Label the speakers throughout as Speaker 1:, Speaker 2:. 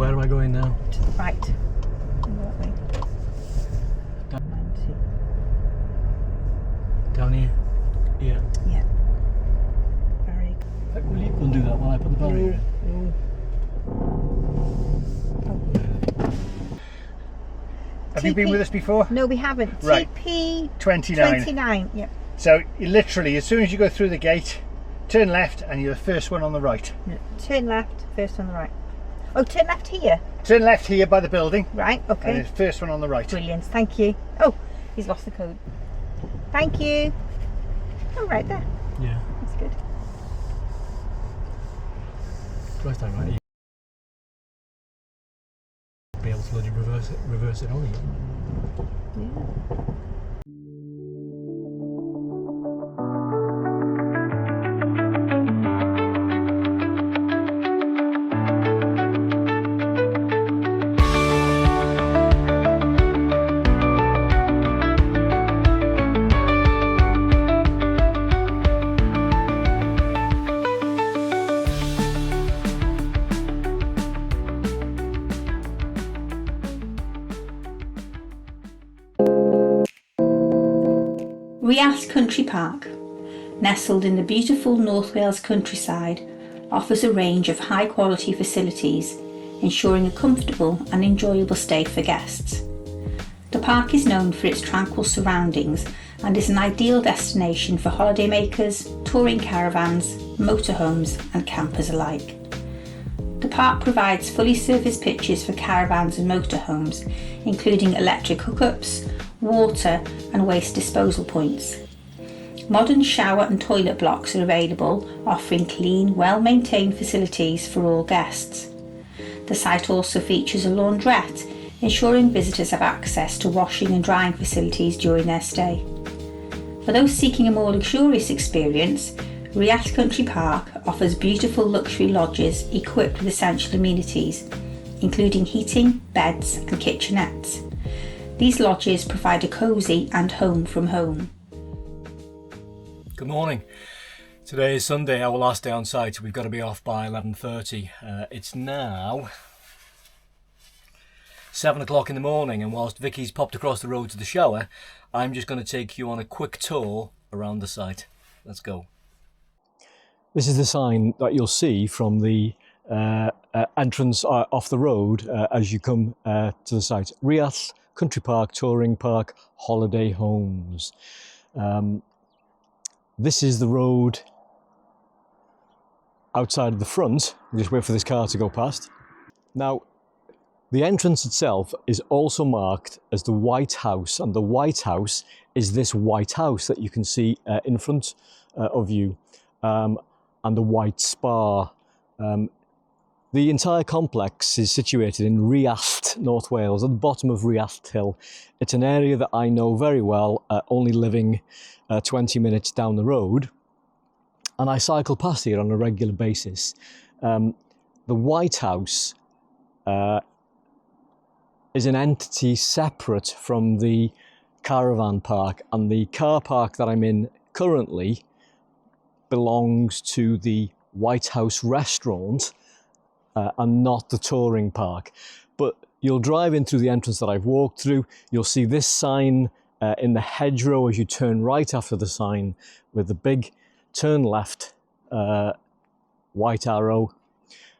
Speaker 1: where am I going now?
Speaker 2: To the right.
Speaker 1: Down here? Yeah.
Speaker 2: Yeah. Very good.
Speaker 1: Will you go and do that while I put the barrier in?
Speaker 3: Have you been with us before?
Speaker 2: No, we haven't.
Speaker 3: Right.
Speaker 2: TP
Speaker 3: 29.
Speaker 2: 29, yep.
Speaker 3: So you literally, as soon as you go through the gate, turn left and you're the first one on the right.
Speaker 2: No, turn left, first on the right. Oh, turn left here?
Speaker 3: Turn left here by the building.
Speaker 2: Right,
Speaker 3: And
Speaker 2: okay.
Speaker 3: the first one on the right.
Speaker 2: Brilliant, thank you. Oh, he's lost the code. Thank you. Oh, right there.
Speaker 1: Yeah.
Speaker 2: That's good.
Speaker 1: First time, right? Be able to bloody reverse it on again.
Speaker 2: Yeah.
Speaker 4: Rhuallt Country Park, nestled in the beautiful North Wales countryside, offers a range of high quality facilities, ensuring a comfortable and enjoyable stay for guests. The park is known for its tranquil surroundings and is an ideal destination for holidaymakers, touring caravans, motorhomes and campers alike. The park provides fully serviced pitches for caravans and motorhomes, including electric hookups, water and waste disposal points. Modern shower and toilet blocks are available, offering clean, well-maintained facilities for all guests. The site also features a laundrette, ensuring visitors have access to washing and drying facilities during their stay. For those seeking a more luxurious experience, Rhuallt Country Park offers beautiful luxury lodges equipped with essential amenities, including heating, beds and kitchenettes. These lodges provide a cosy and home from home.
Speaker 1: Good morning. Today is Sunday, our last day on site. We've got to be off by 11:30. It's now 7 o'clock in the morning, and whilst Vicky's popped across the road to the shower, I'm just going to take you on a quick tour around the site. Let's go. This is the sign that you'll see from the entrance off the road as you come to the site. Rhuallt Country Park, Touring Park, Holiday Homes. This is the road outside of the front. We just wait for this car to go past. Now, the entrance itself is also marked as the White House, and the White House is this white house that you can see in front of you, and the White Spa. The entire complex is situated in Rhuallt, North Wales, at the bottom of Rhuallt Hill. It's an area that I know very well, only living 20 minutes down the road, and I cycle past here on a regular basis. The White House is an entity separate from the caravan park, and the car park that I'm in currently belongs to the White House restaurant and not the touring park. But you'll drive in through the entrance that I've walked through. You'll see this sign in the hedgerow as you turn right after the sign with the big turn left white arrow,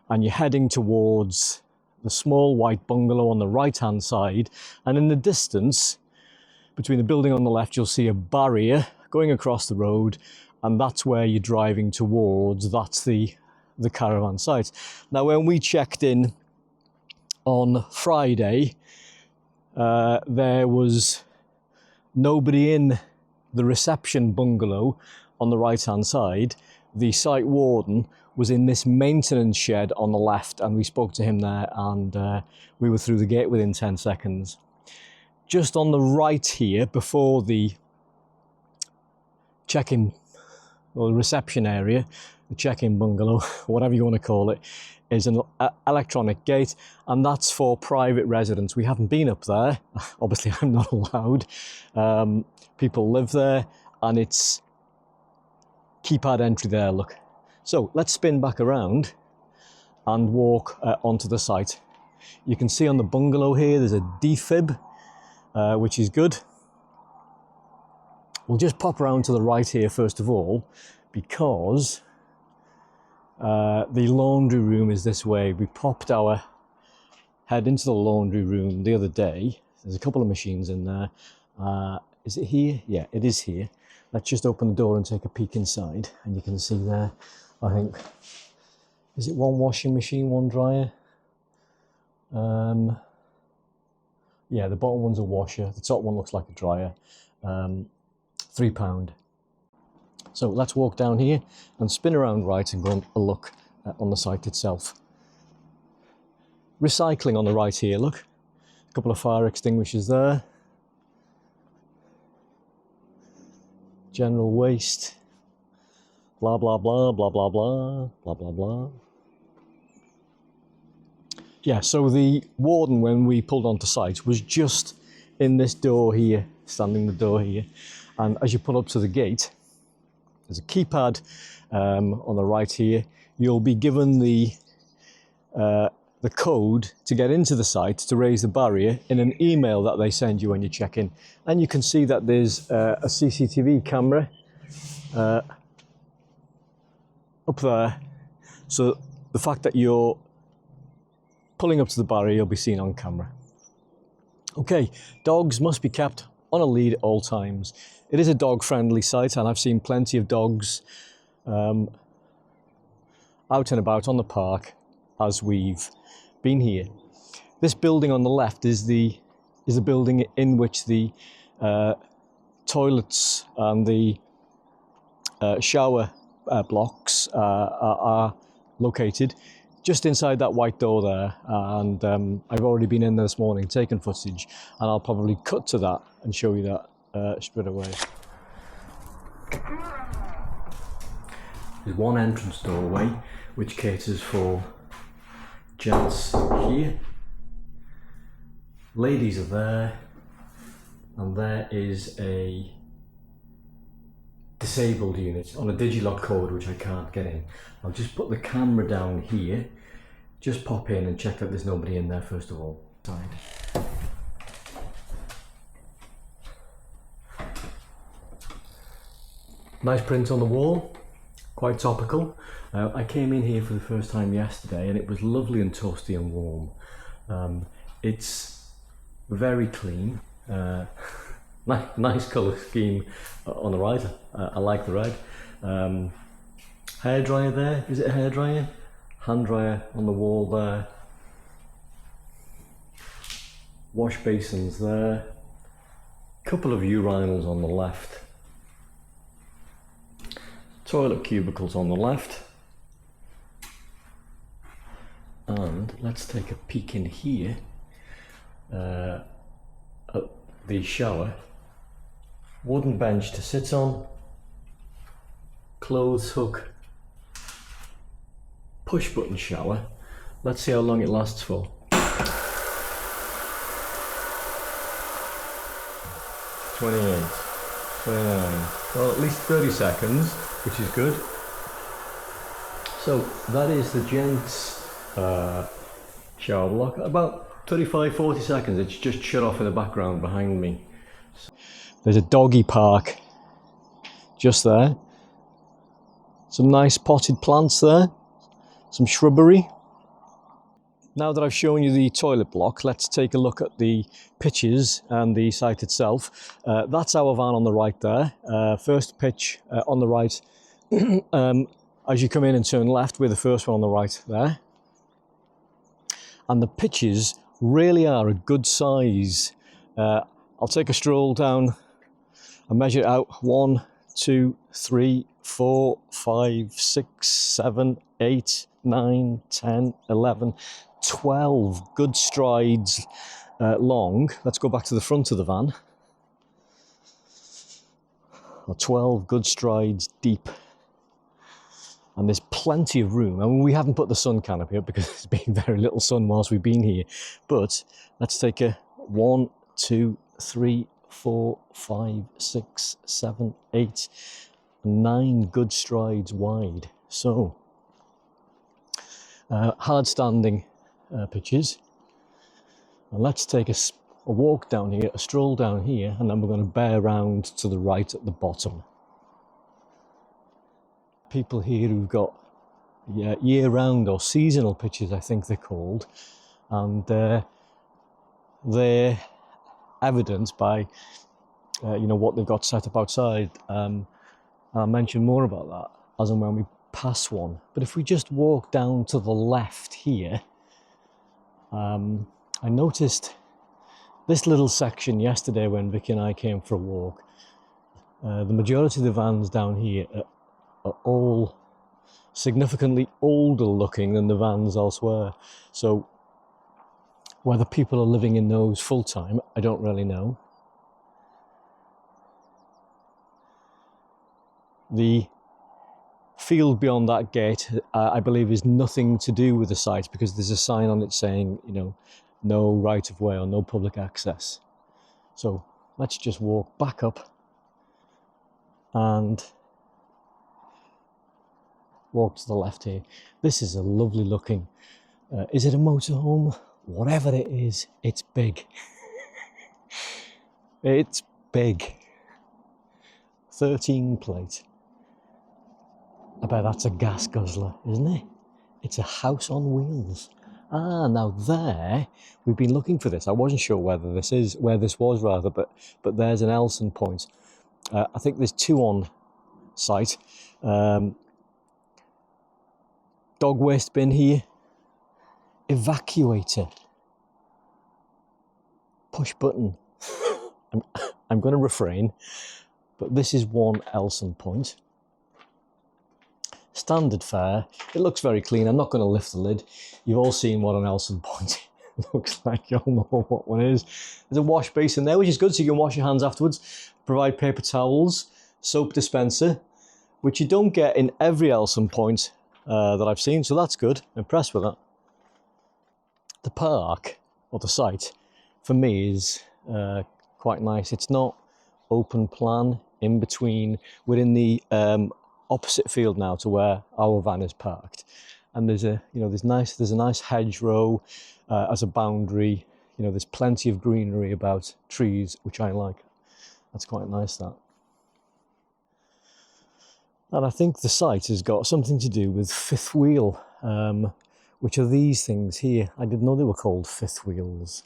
Speaker 1: and you're heading towards the small white bungalow on the right hand side, and in the distance between the building on the left you'll see a barrier going across the road, and that's where you're driving towards. That's the caravan site. Now, when we checked in on Friday, there was nobody in the reception bungalow on the right hand side. The site warden was in this maintenance shed on the left, and we spoke to him there, and we were through the gate within 10 seconds. Just on the right here, before the check-in or the reception area, the check-in bungalow, whatever you want to call it, is an electronic gate, and that's for private residents. We haven't been up there. Obviously, I'm not allowed. People live there, and it's keypad entry there, look. So let's spin back around and walk onto the site. You can see on the bungalow here there's a defib, which is good. We'll just pop around to the right here first of all, because the laundry room is this way. We popped our head into the laundry room the other day. There's a couple of machines in there. Is it here? Yeah, it is here. Let's just open the door and take a peek inside, and you can see there, I think, is it one washing machine, one dryer? Yeah, the bottom one's a washer, the top one looks like a dryer. £3. So let's walk down here and spin around right and go and a look on the site itself. Recycling on the right here, look. A couple of fire extinguishers there. General waste. Blah, blah, blah, blah, blah, blah, blah, blah, blah. Yeah, so the warden, when we pulled onto site, was just in this door here, standing the door here. And as you pull up to the gate, there's a keypad on the right here. You'll be given the code to get into the site to raise the barrier in an email that they send you when you check in. And you can see that there's a CCTV camera up there. So the fact that you're pulling up to the barrier, you'll be seen on camera. Okay, dogs must be kept on a lead at all times. It is a dog-friendly site, and I've seen plenty of dogs out and about on the park as we've been here. This building on the left is the building in which the toilets and the shower blocks are located, just inside that white door there. And I've already been in there this morning taking footage, and I'll probably cut to that and show you that straight away. There's one entrance doorway which caters for gents here. Ladies are there, and there is a disabled unit on a Digilock code which I can't get in. I'll just put the camera down here, just pop in and check that there's nobody in there first of all. Nice print on the wall, quite topical. I came in here for the first time yesterday and it was lovely and toasty and warm. It's very clean. Nice colour scheme on the right. I like the red. Hairdryer there. Is it a hairdryer? Hand dryer on the wall there. Wash basins there. Couple of urinals on the left. Toilet cubicles on the left. And let's take a peek in here at the shower. Wooden bench to sit on, clothes hook, push button shower. Let's see how long it lasts for. 28, 29, well, at least 30 seconds, which is good. So that is the gents shower block. About 35-40 seconds, it's just shut off in the background behind me. There's a doggy park just there. Some nice potted plants there, some shrubbery. Now that I've shown you the toilet block, let's take a look at the pitches and the site itself. That's our van on the right there. First pitch on the right. As you come in and turn left, we're the first one on the right there. And the pitches really are a good size. I'll take a stroll down and measure it out. 1, 2, 3, 4, 5, 6, 7, 8, 9, 10, 11, 12 good strides long. Let's go back to the front of the van. 12 good strides deep. And there's plenty of room. I mean, we haven't put the sun canopy up because there's been very little sun whilst we've been here. But let's take a 1, 2, 3, 4, 5, 6, 7, 8, 9 good strides wide. So, hard standing pitches. And let's take a walk down here, a stroll down here, and then we're going to bear round to the right at the bottom. People here who've got year-round or seasonal pitches, I think they're called, and they're evidenced by what they've got set up outside. I'll mention more about that as and when we pass one. But if we just walk down to the left here, I noticed this little section yesterday when Vicky and I came for a walk. The majority of the vans down here are all significantly older looking than the vans elsewhere. So whether people are living in those full time, I don't really know. The field beyond that gate, I believe, is nothing to do with the site, because there's a sign on it saying, no right of way or no public access. So let's just walk back up and walk to the left here. This is a lovely looking, is it a motorhome? Whatever it is, it's big. It's big. 13 plate. I bet that's a gas guzzler, isn't it? It's a house on wheels. Ah, now there, we've been looking for this. I wasn't sure where this was, but there's an Elson point. I think there's two on site. Dog waste bin here. Evacuator. Push button. I'm going to refrain, but this is one Elson point. Standard fare. It looks very clean. I'm not going to lift the lid. You've all seen what an Elson point looks like. You all know what one is. There's a wash basin there, which is good, so you can wash your hands afterwards. Provide paper towels, soap dispenser, which you don't get in every Elson point that I've seen, so that's good. I'm impressed with that. The park, or the site, for me is quite nice. It's not open plan in between. We're in the opposite field now to where our van is parked, and there's a nice hedgerow as a boundary. There's plenty of greenery about, trees, which I like. That's quite nice, that. And I think the site has got something to do with fifth wheel, which are these things here. I didn't know they were called fifth wheels.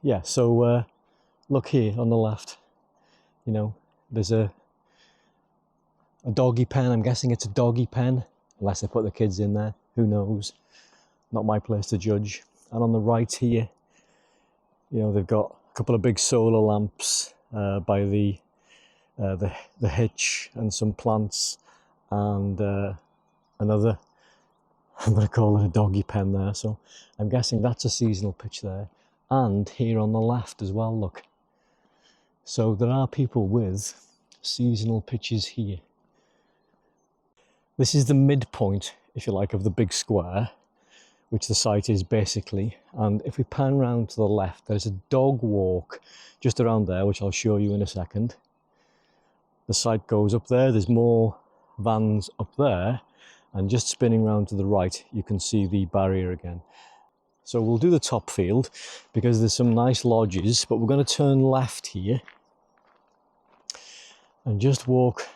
Speaker 1: Yeah, so look here on the left, there's a doggy pen. I'm guessing it's a doggy pen, unless they put the kids in there. Who knows? Not my place to judge. And on the right here, they've got a couple of big solar lamps by the hitch, and some plants, and another, I'm going to call it a doggy pen there. So I'm guessing that's a seasonal pitch there. And here on the left as well, look. So there are people with seasonal pitches here. This is the midpoint, if you like, of the big square, which the site is basically. And if we pan round to the left, there's a dog walk just around there, which I'll show you in a second. The site goes up there. There's more vans up there. And just spinning round to the right, you can see the barrier again. So we'll do the top field because there's some nice lodges, but we're going to turn left here and just walk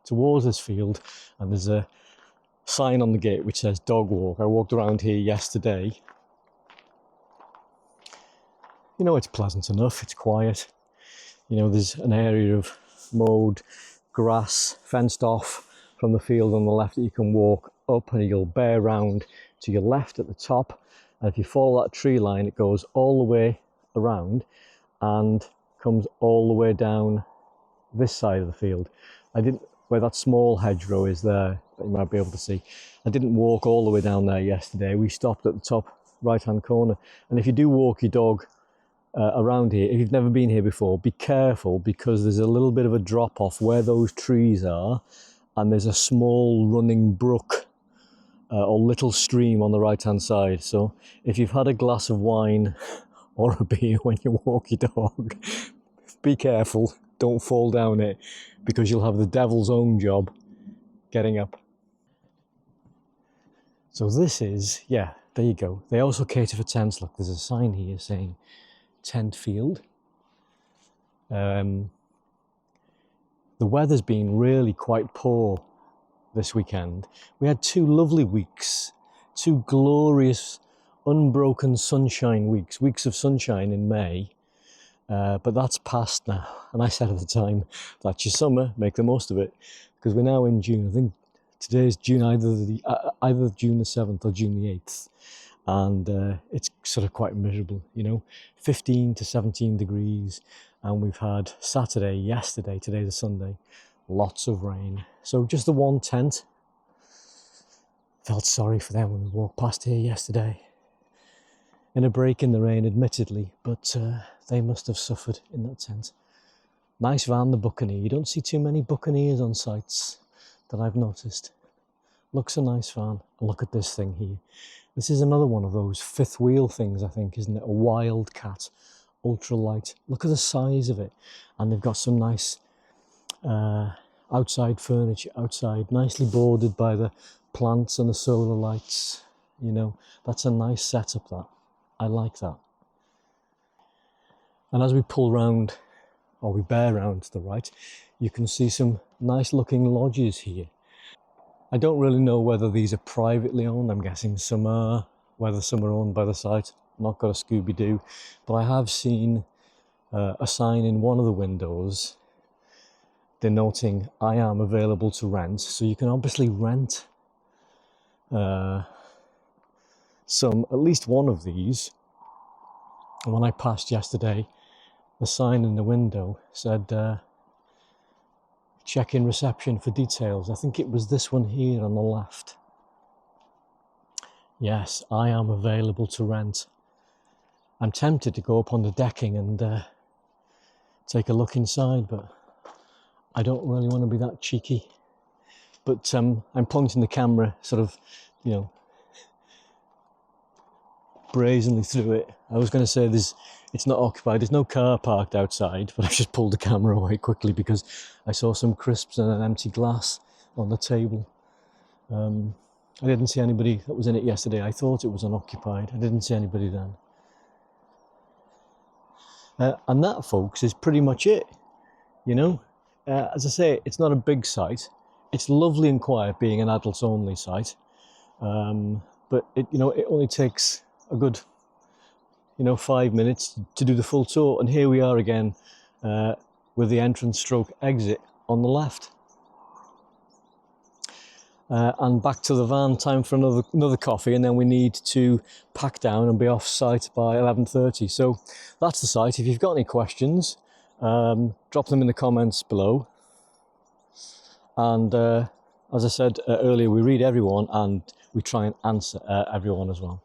Speaker 1: towards this field, and there's a sign on the gate which says dog walk. I walked around here yesterday. It's pleasant enough, it's quiet. There's an area of mowed grass, fenced off from the field on the left, that you can walk up, and you'll bear round to your left at the top. And if you follow that tree line, it goes all the way around and comes all the way down this side of the field. Where that small hedgerow is there, that you might be able to see. I didn't walk all the way down there yesterday. We stopped at the top right-hand corner. And if you do walk your dog around here, if you've never been here before, be careful, because there's a little bit of a drop-off where those trees are, and there's a small running brook or little stream on the right-hand side. So if you've had a glass of wine or a beer when you walk your dog, be careful, don't fall down it, because you'll have the devil's own job getting up. So this is, there you go. They also cater for tents. Look, there's a sign here saying tent field. The weather's been really quite poor this weekend. We had 2 lovely weeks, 2 glorious, unbroken sunshine weeks, weeks of sunshine in May. But that's past now. And I said at the time, that's your summer, make the most of it. Because we're now in June. I think today's June, either June the 7th or June the 8th. And it's sort of quite miserable, you know, 15 to 17 degrees. And we've had Saturday, yesterday, today's a Sunday, lots of rain. So just the one tent. Felt sorry for them when we walked past here yesterday. In a break in the rain, admittedly, but they must have suffered in that tent. Nice van, the Buccaneer. You don't see too many Buccaneers on sites that I've noticed. Looks a nice van. And look at this thing here. This is another one of those 5th wheel things, I think, isn't it? A Wildcat, ultralight. Look at the size of it. And they've got some nice outside furniture outside, nicely bordered by the plants and the solar lights. You know, that's a nice setup, that. I like that. And as we pull round, or we bear round to the right, you can see some nice looking lodges here. I don't really know whether these are privately owned. I'm guessing some are, whether some are owned by the site. Not got a Scooby-Doo, but I have seen a sign in one of the windows denoting I am available to rent. So you can obviously rent at least one of these. And when I passed yesterday, the sign in the window said check in reception for details. I think it was this one here on the left. Yes, I am available to rent. I'm tempted to go up on the decking and take a look inside, but I don't really want to be that cheeky. But I'm pointing the camera sort of, you know, brazenly through it. I was going to say it's not occupied, there's no car parked outside, but I just pulled the camera away quickly because I saw some crisps and an empty glass on the table. I didn't see anybody that was in it yesterday. I thought it was unoccupied. I didn't see anybody then. And that, folks, is pretty much it. You know, as I say, it's not a big site. It's lovely and quiet being an adults only site. But it only takes a good 5 minutes to do the full tour, and here we are again with the entrance stroke exit on the left, and back to the van. Time for another coffee, and then we need to pack down and be off site by 11:30. So that's the site. If you've got any questions, drop them in the comments below, and as I said earlier, we read everyone and we try and answer everyone as well.